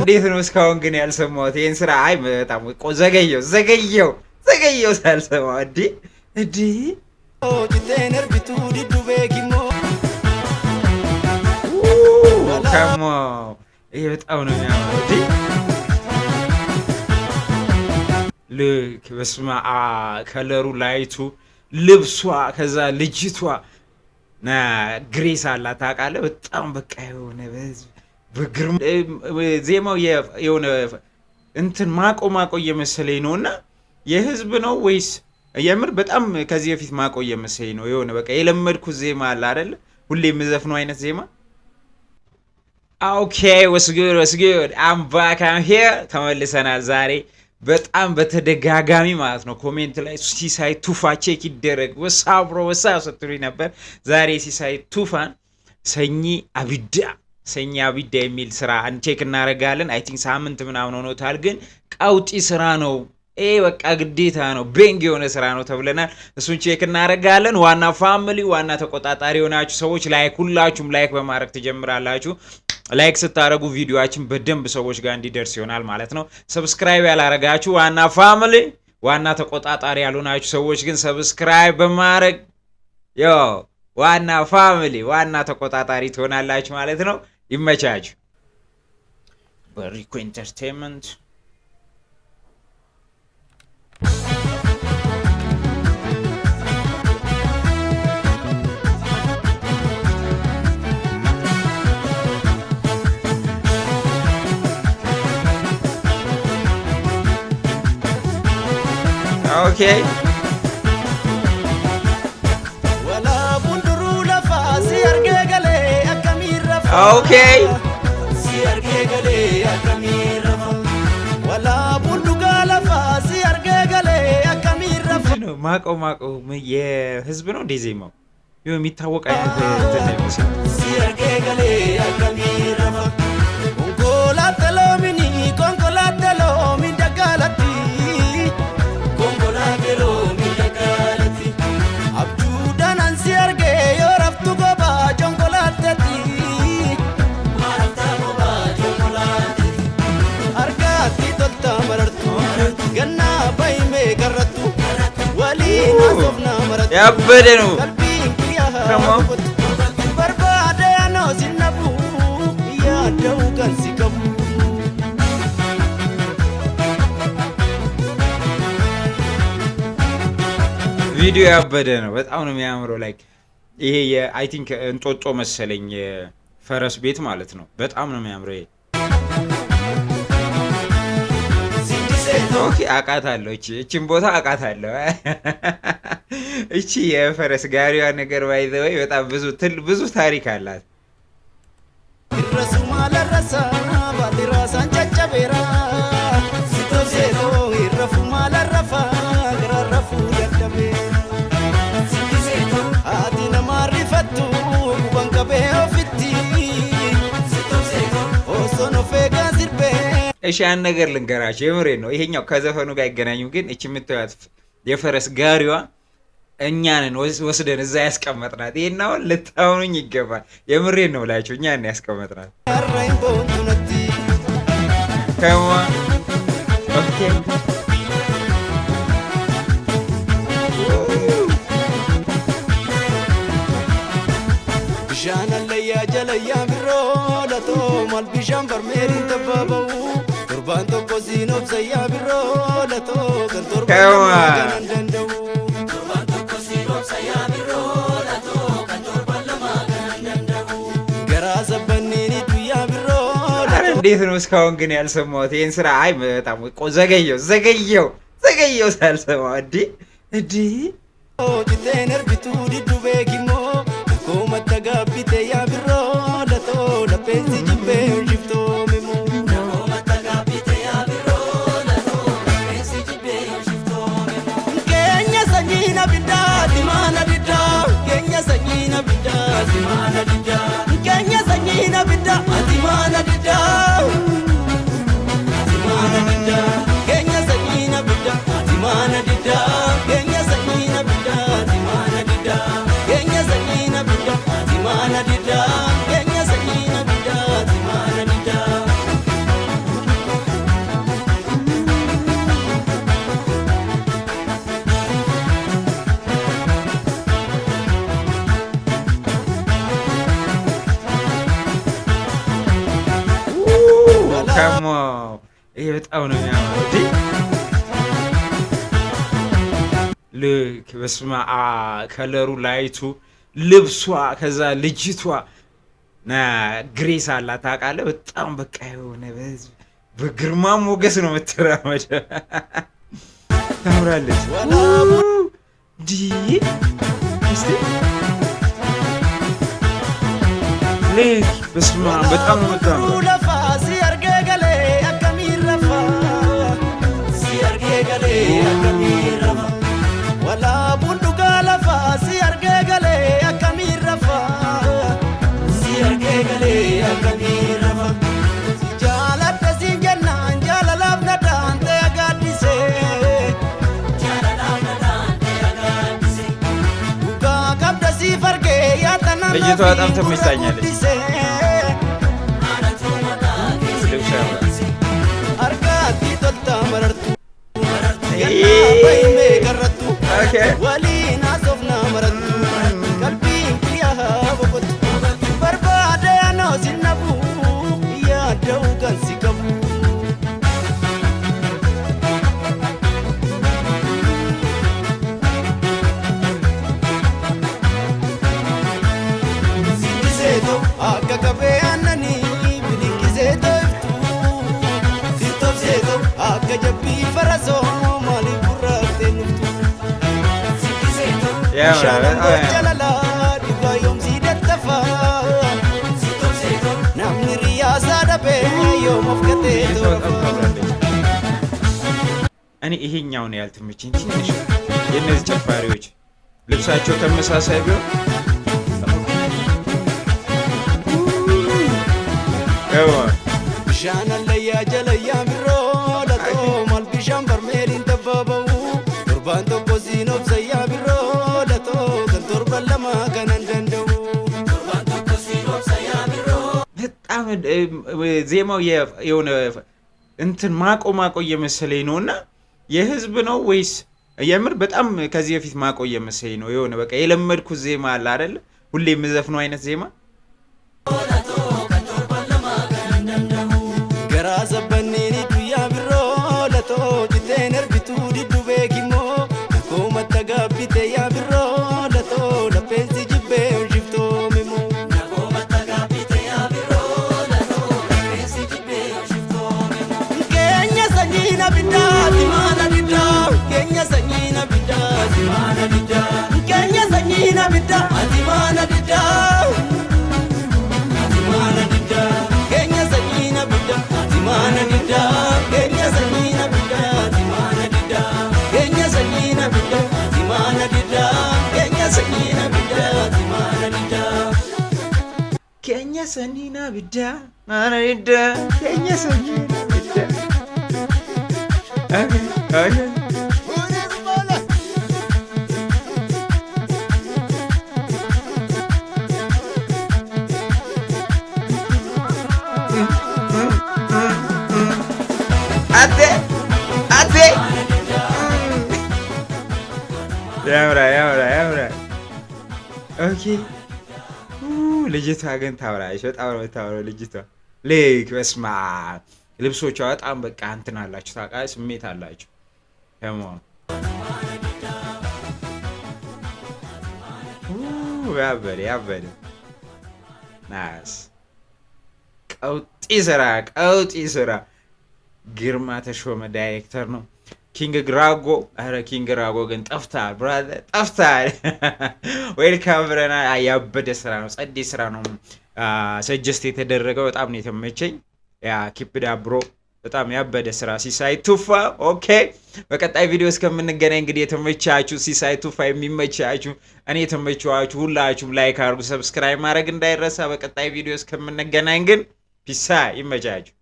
እንዴት ነው እስካሁን ግን ያልሰማሁት ይሄን ስራ? አይ በጣም ዘገየው ሳልሰማው እንዴ ከሞ ይሄ በጣም ነው የሚያምረው። ልክ በስማ ከለሩ ላይቱ ልብሷ ከዛ ልጅቷ ግሬስ አላት ታውቃለህ። በጣም በቃ የሆነ በግርም ዜማው የሆነ እንትን ማቆ እየመሰለኝ ነውና የህዝብ ነው ወይስ የምር? በጣም ከዚህ በፊት ማቆ እየመሰለኝ ነው። የሆነ በቃ የለመድኩት ዜማ አለ አይደል? ሁሌ የምዘፍነው አይነት ዜማ። ኦኬ what's good I'm back I'm here ተመልሰናል ዛሬ በጣም በተደጋጋሚ ማለት ነው። ኮሜንት ላይ ሲሳይ ቱፋ ቼክ ይደረግ ወሳብሮ ስትሉኝ ነበር። ዛሬ ሲሳይ ቱፋን ሰኚ አቢዳ የሚል ስራ ቼክ እናደርጋለን። አይ ቲንክ ሳምንት ምናምን ሆኖታል፣ ግን ቀውጢ ስራ ነው። በቃ ግዴታ ነው፣ ቤንግ የሆነ ስራ ነው ተብለናል። እሱን ቼክ እናደርጋለን። ዋና ፋሚሊ ዋና ተቆጣጣሪ የሆናችሁ ሰዎች ሁላችሁም ላይክ በማድረግ ትጀምራላችሁ። ላይክ ስታደርጉ ቪዲዮአችን በደንብ ሰዎች ጋር እንዲደርስ ይሆናል ማለት ነው። ሰብስክራይብ ያላረጋችሁ ዋና ፋሚሊ ዋና ተቆጣጣሪ ያልሆናችሁ ሰዎች ግን ሰብስክራይብ በማድረግ ዋና ፋሚሊ ዋና ተቆጣጣሪ ትሆናላችሁ ማለት ነው። ይመቻችሁ። በሪኮ ኢንተርቴይንመንት Okay. Okay. ማቆ የህዝብ ነው እንደ ዜማው የሚታወቅ አይነት ያበደ ነው። ቪዲዮ ያበደ ነው። በጣም ነው የሚያምረው። ላይክ ይሄ አይ ቲንክ እንጦጦ መሰለኝ ፈረስ ቤት ማለት ነው። በጣም ነው የሚያምረው። ይሄ ኦኬ አውቃታለሁ። እቺን ቦታ አውቃታለሁ። እቺ የፈረስ ጋሪዋ ነገር ባይዘው በጣም ብዙ ታሪክ አላት። ይረሱማ ለረሳ ባዲራሳን ጨጨቤራ ሲቶሴሮ ይረፉማ ለረፋ ገራረፉ ደደቤ ሲቶሴሮ አዲና ማሪፈቱ ወንከቤ ኦፊቲ ሲቶሴሮ ኦሶኖ ፌጋ ሲርቤ እሺ ያን ነገር ልንገራችሁ። የምሬን ነው። ይሄኛው ከዘፈኑ ጋር አይገናኝም፣ ግን እቺ የምታዩት የፈረስ ጋሪዋ እኛንን ወስደን እዛ ያስቀመጥናት። ይሄናው ልታውኑኝ ይገባል። የምሬን ነው ብላችሁ እኛን ያስቀመጥናት። ከማ ኦኬ ቢሻን ለያ ጀለያ ብሮ ለቶ ማል ቢሻን በርሜሪ ተባበው ቁርባን ተቆዚኖ ዘያ ብሮ ለቶ ከንቶር ባንደንደው እንዴት ነው እስካሁን ግን ያልሰማሁት ይሄን ስራ? አይ በጣም ዘገየው ሳልሰማው እንዴ ኦቲቴነር ቢቱ ዲዱ ቤኪሞ ኮመተጋቢቴ ያ ብሮ ለቶ ለፔንሲ ጅቤ ጅፍቶ ሜሞ ኮመተጋቢቴ ያ ብሮ ለቶ ለፔንሲ ጅቤ ጅፍቶ ሜሞ ከኛ ሰኝና ቢዳ ዲማና ዲዳ ከኛ ሰኝና ቢዳ ዲማና ዲዳ ከኛ ሰኝና ቢዳ ዲማና ዲዳ Kenya ከሞ ይሄ በጣም ነው የሚያምረው። ልክ በስማ ከለሩ ላይቱ ልብሷ ከዛ ልጅቷ ግሬስ አላት ታውቃለህ። በጣም በቃ የሆነ በግርማ ሞገስ ነው የምትራመደው። ታምራለች። ልክ በስማ በጣም ነው የምታምረው። ልጅቷ በጣም ትመችታኛለች። እኔ ይሄኛው ነው ያልተመቸኝ ትንሽ የእነዚህ ጨፋሪዎች ልብሳቸው ተመሳሳይ ቢሆን በጣም ዜማው የሆነ እንትን ማቆ እየመሰለኝ ነውና የህዝብ ነው ወይስ የምር? በጣም ከዚህ በፊት ማቆ እየመሰለኝ ነው። የሆነ በቃ የለመድኩት ዜማ አለ አይደል? ሁሌ የምዘፍነው አይነት ዜማ ሰኒና ብዳ ማናይዳ ከኛ ሰኒና ብዳ አቴ ያምራ ኦኬ። ልጅቷ ግን ታምራለች። በጣም ነው የምታምረው ልጅቷ። ልክ በስማ ልብሶቿ በጣም በቃ እንትን አላችሁ ታውቃለህ፣ ስሜት አላችሁ። ያበደ ናስ ቀውጢ ስራ። ግርማ ተሾመ ዳይሬክተር ነው። ኪንግ ግራጎ ኪንግ ራጎ ግን ጠፍታል ብራዘር ጠፍታል። ዌልካም ብለና ያበደ ስራ ነው፣ ጸዴ ስራ ነው ሰጀስት የተደረገው። በጣም ነው የተመቸኝ። ያ ኪፕ ዳብሮ በጣም ያበደ ስራ ሲሳይ ቱፋ። ኦኬ በቀጣይ ቪዲዮ እስከምንገናኝ እንግዲህ የተመቻችሁ ሲሳይ ቱፋ የሚመቻችሁ እኔ የተመቻችሁ ሁላችሁም ላይክ አድርጉ፣ ሰብስክራይብ ማድረግ እንዳይረሳ። በቀጣይ ቪዲዮ እስከምንገናኝ ግን ፒሳ ይመቻችሁ።